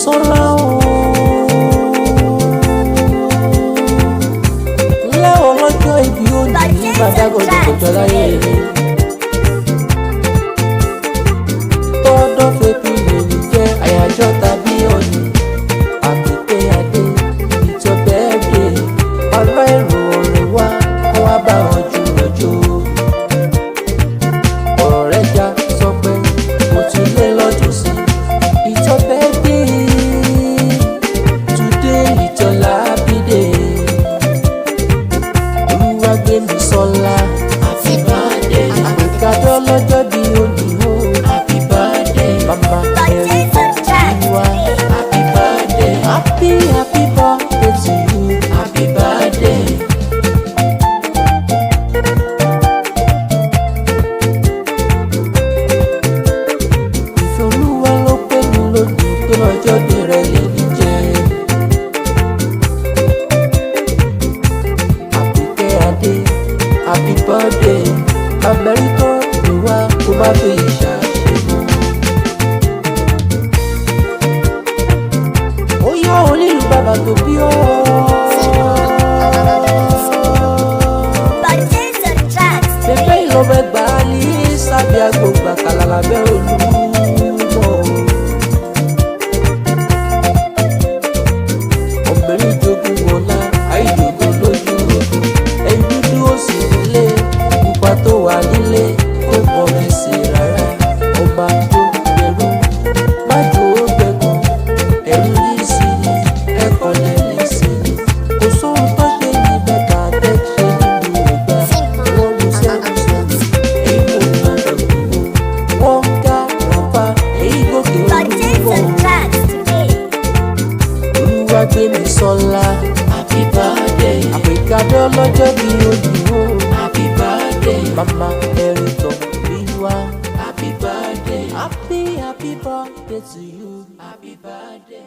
sọ́lá o. Ńlẹ́ ọlọ́jọ́ ìbí òní gbàdágọ́dọ̀ kọjọ láyé rẹ̀. Tọ́dọ̀ fèpì lè ní jẹ́ àyájọ́ tàbí òní. Àpèké adé ìjọ bẹ́ẹ̀dẹ̀ ọlọ́ èrò ọ̀rẹ́ wá kó wá bá ọjọ́ lọ́jọ́. Ọ̀rẹ́ já sọ pé mo ti lé lọ́dún sí ìjọ bẹ́ẹ̀dẹ̀. Today ìjọ lábídé. Olúwagbémisọ́lá happy birthday. Àpèkádọ́ lọ́jọ́ bí òní o happy birthday. Mama ẹ̀rí ìwà happy birthday. Happy birthday to you. Happy birthday. Ìfẹ́ Olúwa ló pè mí lónìí pé ọjọ́ bẹ̀rẹ̀ lè ní jẹ́. Àpèkẹ́ adé happy birthday. Amẹ́ríkà ló wá kó má fi ìṣàṣe mọ́. Ó yá onílù bàbá tó bí ọ́. Bébé ìlọ́mọ ẹgbàá ní sábẹ́ agbóngbà kàlà lábẹ́ Olúmọ. Ọ̀gbẹ́ni jogún ọlá àìjogún lójú ogun. Ẹyin dúdú ó sì nílé pupa tó wà nílé kó mọ mi sí rárá. Ọba tó gbẹrú májò ó gbẹ̀gàn ẹ̀rú yìí sí ni ẹ̀kọ́ lẹ́yìn sí ni. Kò sóhun tó ṣe ní bẹ́ẹ̀ka tẹ́ṣe nínú ìgbà. Wọ́n lu sẹ́nu èyí kò gbọdọ̀ dúró. Wọ́n ká ọ̀pá èyí gòkè olúwo. Olúwagbémisọ́lá happy birthday. Àpèkádọ́ lọ́jọ́ bí òní o happy birthday. Mama ẹ̀rí tọ̀ bí wá happy birthday. Happy birthday to you. Happy birthday.